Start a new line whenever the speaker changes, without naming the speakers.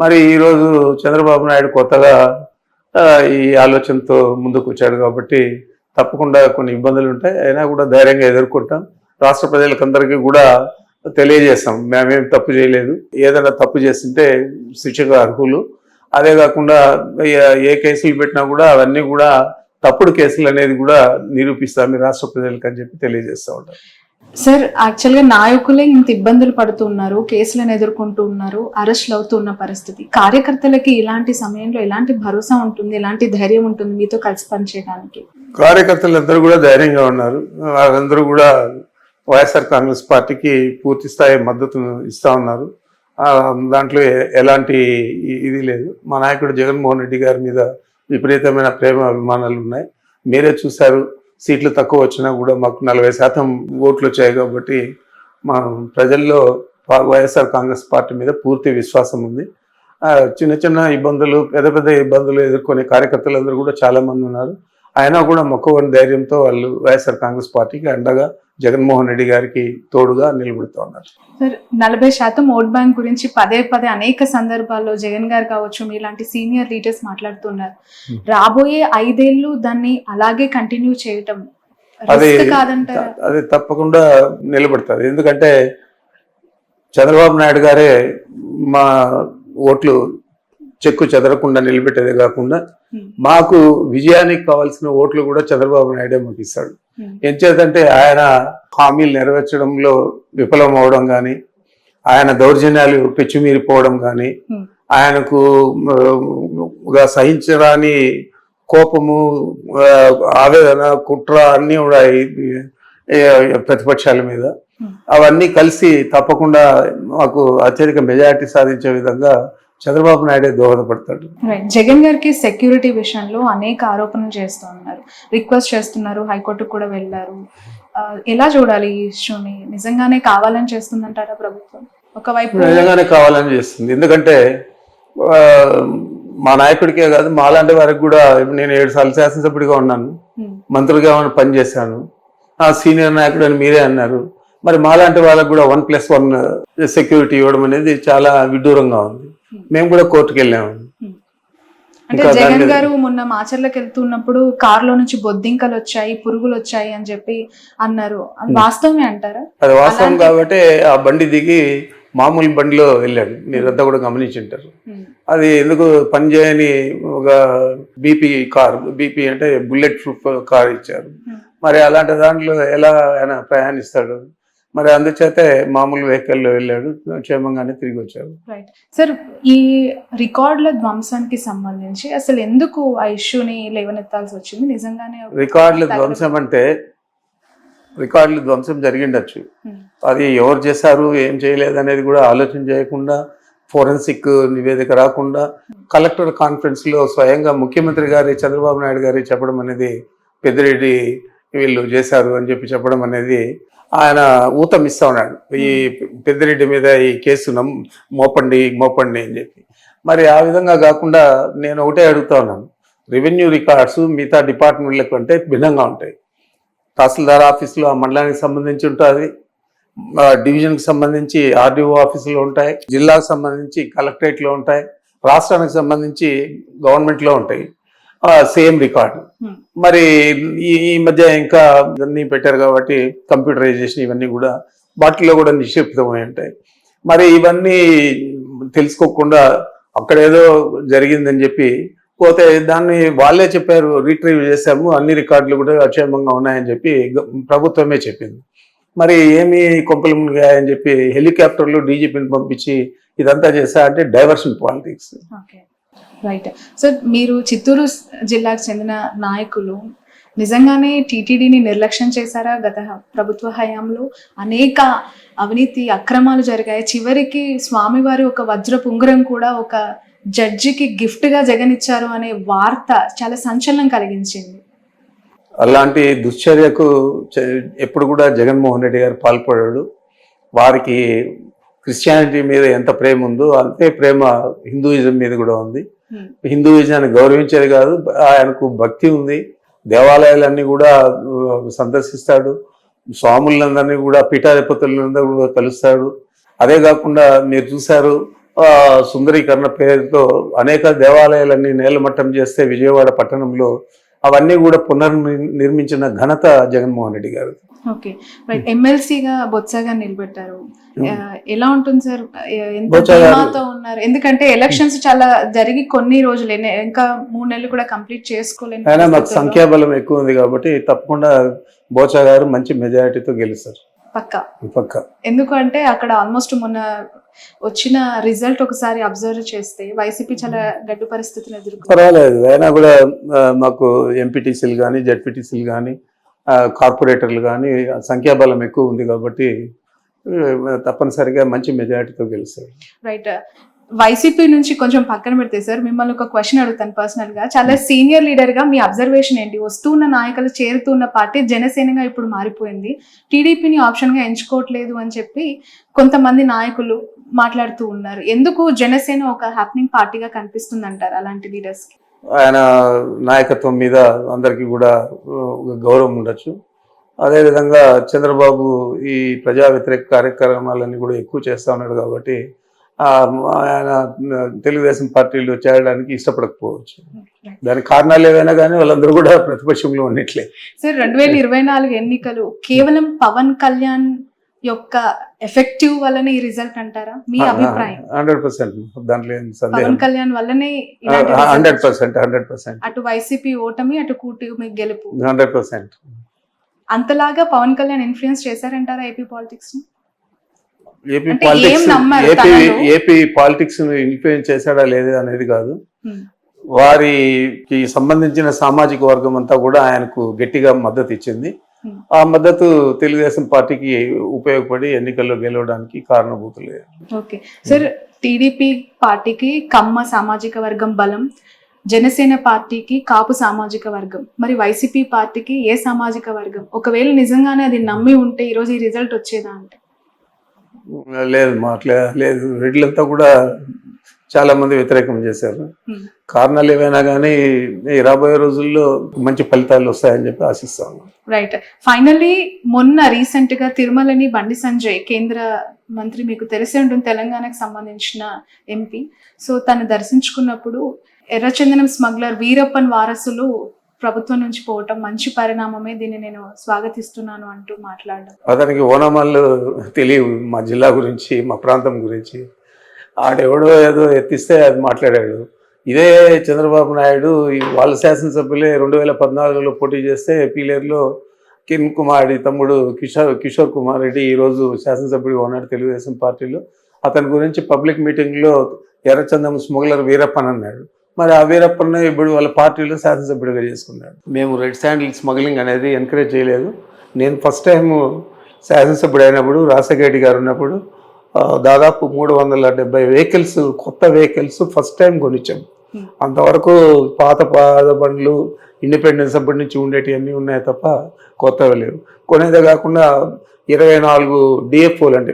మరి ఈరోజు చంద్రబాబు నాయుడు కొత్తగా ఈ ఆలోచనతో ముందుకు వచ్చాడు కాబట్టి తప్పకుండా కొన్ని ఇబ్బందులు ఉంటాయి. అయినా కూడా ధైర్యంగా ఎదుర్కొంటాం. రాష్ట్ర ప్రజలకందరికీ కూడా తెలియజేస్తాం, మేమేం తప్పు చేయలేదు. ఏదైనా తప్పు చేస్తుంటే శిక్షకు అర్హులు. అదే కాకుండా ఏ కేసులు పెట్టినా కూడా అవన్నీ కూడా తప్పుడు కేసులు అనేది కూడా నిరూపిస్తాం ఈ రాష్ట్ర ప్రజలకు అని చెప్పి తెలియజేస్తూ ఉంటాం.
సార్, యాక్చువల్గా నాయకులే ఇంత ఇబ్బందులు పడుతున్నారు, కేసులను ఎదుర్కొంటూ ఉన్నారు, అరెస్టులు అవుతున్న పరిస్థితి. కార్యకర్తలకి ఇలాంటి సమయంలో ఎలాంటి భరోసా ఉంటుంది, ఎలాంటి ధైర్యం ఉంటుంది మీతో కలిసి పనిచేయడానికి?
కార్యకర్తలందరూ కూడా ధైర్యంగా ఉన్నారు. వాళ్ళందరూ కూడా వైఎస్ఆర్ కాంగ్రెస్ పార్టీకి పూర్తి స్థాయి మద్దతు ఇస్తూ ఉన్నారు. దాంట్లో ఎలాంటి ఇది లేదు. మా నాయకుడు జగన్మోహన్ రెడ్డి గారి మీద విపరీతమైన ప్రేమ అభిమానాలు ఉన్నాయి. మీరే చూశారు, సీట్లు తక్కువ వచ్చినా కూడా మాకు 40% ఓట్లు వచ్చాయి. కాబట్టి మా ప్రజల్లో వైఎస్ఆర్ కాంగ్రెస్ పార్టీ మీద పూర్తి విశ్వాసం ఉంది. చిన్న చిన్న ఇబ్బందులు, పెద్ద పెద్ద ఇబ్బందులు ఎదుర్కొనే కార్యకర్తలందరూ కూడా చాలామంది ఉన్నారు. అయినా కూడా మొక్కవని ధైర్యంతో వాళ్ళు వైఎస్ఆర్ కాంగ్రెస్ పార్టీకి అండగా జగన్మోహన్ రెడ్డి గారికి తోడుగా నిలబడుతూ ఉన్నారు.
సార్, 40% ఓట్ బ్యాంక్ గురించి పదే పదే అనేక సందర్భాల్లో జగన్ గారు కావచ్చు, మీలాంటి సీనియర్ లీడర్స్ మాట్లాడుతున్నారు. రాబోయే 5 ఏళ్ళు దాన్ని అలాగే కంటిన్యూ చేయటం కాదంటారా?
అది తప్పకుండా నిలబడుతుంది. ఎందుకంటే చంద్రబాబు నాయుడు గారే మా ఓట్లు చెక్కు చెదరకుండా నిలబెట్టేదే కాకుండా మాకు విజయానికి కావాల్సిన ఓట్లు కూడా చంద్రబాబు నాయుడే మాకు ఇస్తాడు. ఎంచేతంటే ఆయన హామీలు నెరవేర్చడంలో విఫలం అవడం కానీ, ఆయన దౌర్జన్యాలు పెచ్చుమీరిపోవడం కానీ, ఆయనకు సహించరాని కోపము, ఆవేదన, కుట్ర అన్నీ కూడా ప్రతిపక్షాల మీద అవన్నీ కలిసి తప్పకుండా మాకు అత్యధిక మెజారిటీ సాధించే విధంగా చంద్రబాబు నాయుడే దోహదపడతాడు.
జగన్ గారికి సెక్యూరిటీ విషయంలో అనేక ఆరోపణలు చేస్తూ ఉన్నారు, రిక్వెస్ట్ చేస్తున్నారు, హైకోర్టుకు కూడా వెళ్ళారు. ఎలా చూడాలి ఈ ఇష్యూని? నిజంగానే కావాలని చేస్తుందంటారా ప్రభుత్వం? ఒకవైపు
నిజంగానే కావాలని చేస్తుంది. ఎందుకంటే మా నాయకుడికే కాదు, మాలాంటి వారికి కూడా, నేను 7 సార్లు శాసనసభ్యుడిగా ఉన్నాను, మంత్రులుగా పనిచేశాను. సీనియర్ నాయకుడు అని మీరే అన్నారు. మరి మాలాంటి వాళ్ళకు కూడా 1+1 సెక్యూరిటీ ఇవ్వడం అనేది చాలా విడ్డూరంగా ఉంది. మేము కూడా కోర్టుకు వెళ్ళాము.
అంటే జగన్ గారు మొన్న మాచర్లకు వెళ్తున్నప్పుడు కారులో నుంచి బొద్దింకలు వచ్చాయి, పురుగులు వచ్చాయి అని చెప్పి అన్నారు. అది వాస్తవమే అంటారా?
అది వాస్తవం కాబట్టి ఆ బండి దిగి మామూలు బండిలో వెళ్ళాడు. మీరంతా కూడా గమనించుంటారు. అది ఎందుకు పనిచేయని ఒక బీపీ అంటే బుల్లెట్ ప్రూఫ్ కార్ ఇచ్చారు. మరి అలాంటి దాంట్లో ఎలా ఆయన ప్రయాణిస్తాడు? మరి అందుచేతే మామూలు వెహికల్లో వెళ్ళాడు, క్షేమంగానే తిరిగి వచ్చాడు.
రైట్ సార్, ఈ రికార్డుల ధ్వంసానికి సంబంధించి అసలు ఎందుకు ఆ ఇష్యూని లేవనెత్తాల్సి వచ్చింది? నిజంగానే
రికార్డుల ధ్వంసం అంటే రికార్డుల ధ్వంసం జరిగిండొచ్చు. అది ఎవరు చేశారు, ఏం చేయలేదు అనేది కూడా ఆలోచన చేయకుండా, ఫోరెన్సిక్ నివేదిక రాకుండా, కలెక్టర్ కాన్ఫరెన్స్లో స్వయంగా ముఖ్యమంత్రి గారి చంద్రబాబు నాయుడు గారి చెప్పడం అనేది, పెద్దిరెడ్డి వీళ్ళు చేశారు అని చెప్పి చెప్పడం అనేది, ఆయన ఊతం ఇస్తా ఉన్నాడు. ఈ పెద్దిరెడ్డి మీద ఈ కేసు మోపండి అని చెప్పి. మరి ఆ విధంగా కాకుండా నేను ఒకటే అడుగుతా ఉన్నాను, రెవెన్యూ రికార్డ్స్ మిగతా డిపార్ట్మెంట్ల కంటే భిన్నంగా ఉంటాయి. తహసీల్దార్ ఆఫీసులో ఆ మండలానికి సంబంధించి ఉంటుంది, డివిజన్కి సంబంధించి ఆర్డీఓ ఆఫీసులో ఉంటాయి, జిల్లాకు సంబంధించి కలెక్టరేట్లో ఉంటాయి, రాష్ట్రానికి సంబంధించి గవర్నమెంట్లో ఉంటాయి. Same record. మరి ఈ మధ్య ఇంకా ఇవన్నీ పెట్టారు కాబట్టి కంప్యూటరైజేషన్ ఇవన్నీ కూడా వాటిలో కూడా నిక్షిప్తమై ఉంటాయి. మరి ఇవన్నీ తెలుసుకోకుండా అక్కడేదో జరిగిందని చెప్పి పోతే దాన్ని వాళ్ళే చెప్పారు, రీట్రీవ్ చేశాము, అన్ని రికార్డులు కూడా అక్షేమంగా ఉన్నాయని చెప్పి ప్రభుత్వమే చెప్పింది. మరి ఏమి కొంపలు మునిగాయని చెప్పి హెలికాప్టర్లు డీజీపీని పంపించి ఇదంతా చేశా అంటే డైవర్షన్ పాలిటిక్స్.
రైట్ సార్, మీరు చిత్తూరు జిల్లాకు చెందిన నాయకులు నిజంగానే టీటీడీని నిర్లక్ష్యం చేశారా? గత ప్రభుత్వ హయాంలో అనేక అవినీతి అక్రమాలు జరిగాయి. చివరికి స్వామివారి ఒక వజ్రపు ఉంగరం కూడా ఒక జడ్జికి గిఫ్ట్గా జగన్ ఇచ్చారు అనే వార్త చాలా సంచలనం కలిగించింది.
అలాంటి దుశ్చర్యకు ఎప్పుడు కూడా జగన్మోహన్ రెడ్డి గారు పాల్పడాడు. వారికి క్రిస్టియానిటీ మీద ఎంత ప్రేమ ఉందో అంతే ప్రేమ హిందూయిజం మీద కూడా ఉంది. హిందూయిజాన్ని గౌరవించేది కాదు, ఆయనకు భక్తి ఉంది. దేవాలయాలన్నీ కూడా సందర్శిస్తాడు, స్వాములందరినీ కూడా పీఠాధిపతులందరూ కూడా కలుస్తాడు. అదే కాకుండా మీరు చూశారు, సుందరీకరణ పేరుతో అనేక దేవాలయాలన్నీ నేలమట్టం చేస్తే విజయవాడ పట్టణంలో అవన్నీ కూడా పునర్నిర్మించిన ఘనత జగన్మోహన్ రెడ్డి గారు.
Okay, right. ఎమ్మెల్సీగా బొత్స గారు నిలబెట్టారు. ఎలా ఉంటుంది సార్? ఎంత
బొత్స గారు-
ధీమాతో ఉన్నారు? ఎందుకంటే ఎలక్షన్స్ చాలా జరిగి కొన్ని రోజులు, ఇంకా 3 నెలలు కూడా కంప్లీట్ చేసుకోలేని
అయినా మాకు
పరిస్థితుల్లో
సంఖ్యాబలం ఎక్కువ ఉంది కాబట్టి తప్పకుండా బోచా గారు మంచి మెజారిటీతో గెలుస్తారు పక్క.
ఎందుకంటే అక్కడ ఆల్మోస్ట్ మొన్న వచ్చిన రిజల్ట్ ఒకసారి అబ్జర్వ్ చేస్తే వైసీపీ చాలా గడ్డు పరిస్థితులు ఎదుర్కొంది.
పర్వాలేదు, అయినా కూడా మాకు ఎంపీటీసీలు కానీ జెడ్పీటీసీలు కానీ కార్పొరేటర్లు కానీ సంఖ్యాబలం ఎక్కువ ఉంది కాబట్టి తప్పనిసరిగా మంచి మెజారిటీతో గెలుస్తారు.
రైట్. వైసీపీ నుంచి కొంచెం పక్కన పెడితే సార్, మిమ్మల్ని ఒక క్వశ్చన్ అడుగుతాను పర్సనల్ గా. చాలా సీనియర్ లీడర్ గా మీ అబ్జర్వేషన్ ఏంటి? వస్తున్న నాయకులు చేరుతున్న పార్టీ జనసేనగా ఇప్పుడు మారిపోయింది, టీడీపీని ఆప్షన్ గా ఎంచుకోవట్లేదు అని చెప్పి కొంతమంది నాయకులు మాట్లాడుతూ ఉన్నారు. ఎందుకు జనసేన ఒక హ్యాపెనింగ్ పార్టీగా కనిపిస్తుంది అంటారు అలాంటి లీడర్స్ కి?
ఆయన నాయకత్వం మీద అందరికీ కూడా గౌరవం ఉండొచ్చు. అదేవిధంగా చంద్రబాబు ఈ ప్రజా వ్యతిరేక కార్యక్రమాలన్నీ కూడా ఎక్కువ చేస్తూ ఉన్నాడు కాబట్టి ఆయన తెలుగుదేశం పార్టీలో చేరడానికి ఇష్టపడకపోవచ్చు. దానికి కారణాలు ఏవైనా కానీ వాళ్ళందరూ కూడా ప్రతిపక్షంలో ఉన్నట్లే.
సార్, 2024 ఎన్నికలు కేవలం పవన్ కళ్యాణ్ యొక్క ఎఫెక్టివ్ వల్లనే ఈ రిజల్ట్ అంటారా? మీ అభిప్రాయం?
100%. దాంట్లో ఏం సందేహం?
పవన్ కళ్యాణ్ వల్లనే
100%.
అటు వైసీపీ ఓటమి, అటు కూటమి గెలుపు.
100%.
అంతలాగా పవన్ కళ్యాణ్ ఇన్ఫ్లుయెన్స్ చేశారంటారా AP politics?
AP politics influence చేశాడా లేదా అనేది కాదు, వారికి సంబంధించిన సామాజిక వర్గం అంతా కూడా ఆయనకు గట్టిగా మద్దతు ఇచ్చింది. ఆ మద్దతు తెలుగుదేశం పార్టీకి ఉపయోగపడి ఎన్నికల్లో గెలవడానికి కారణభూతులే.
ఓకే సార్, టీడీపీ పార్టీకి కమ్మ సామాజిక వర్గం బలం, జనసేన పార్టీకి కాపు సామాజిక వర్గం, మరి వైసీపీ పార్టీకి ఏ సామాజిక వర్గం? ఒకవేళ నిజంగానే అది నమ్మి ఉంటే ఈరోజు ఈ రిజల్ట్ వచ్చేదా అంటే?
లేదు, రెడ్లంతా కూడా చాలా మంది వ్యతిరేకం చేశారు. కారణాలు ఏవైనా కానీ రాబోయే రోజుల్లో మంచి ఫలితాలు వస్తాయని చెప్పి ఆశిస్తాను.
రైట్. ఫైనల్లీ మొన్న రీసెంట్ గా తిరుమలని బండి సంజయ్, కేంద్ర మంత్రి, మీకు తెలిసి ఉంటుంది, తెలంగాణకు సంబంధించిన ఎంపీ. సో తను దర్శించుకున్నప్పుడు ఎర్రచందనం స్మగ్లర్ వీరప్పన్ వారసులు ప్రభుత్వం నుంచి పోవటం మంచి పరిణామమే, దీన్ని నేను స్వాగతిస్తున్నాను అంటూ మాట్లాడడం.
అతనికి ఓనమాలు తెలియవు మా జిల్లా గురించి, మా ప్రాంతం గురించి. ఆడెవడో ఏదో ఎత్తిస్తే అది మాట్లాడాడు. ఇదే చంద్రబాబు నాయుడు వాళ్ళ శాసనసభ్యులే 2014లో పోటీ చేస్తే పీలేరులో కిరణ్ కుమార్ రెడ్డి తమ్ముడు కిషోర్ కుమార్ రెడ్డి ఈరోజు శాసనసభ్యుడిగా ఉన్నాడు తెలుగుదేశం పార్టీలో. అతని గురించి పబ్లిక్ మీటింగ్లో ఎర్రచందనం స్మగ్లర్ వీరప్పన్ అన్నాడు. మరి ఆ వీరప్పన్న ఇప్పుడు వాళ్ళ పార్టీలో శాసనసభ్యుడిగా చేసుకున్నాడు. మేము రెడ్ శాండిల్ స్మగ్లింగ్ అనేది ఎంకరేజ్ చేయలేదు. నేను ఫస్ట్ టైం శాసనసభ్యుడు అయినప్పుడు రాజశేఖర గారు ఉన్నప్పుడు దాదాపు 370 వెహికల్స్, కొత్త వెహికల్స్ ఫస్ట్ టైం కొనిచ్చాం. అంతవరకు పాత బండ్లు ఇండిపెండెన్స్ అప్పటి నుంచి ఉండేటివన్నీ ఉన్నాయి తప్ప కొత్తవి లేవు. కొనేదే కాకుండా 24 DFOలు అంటే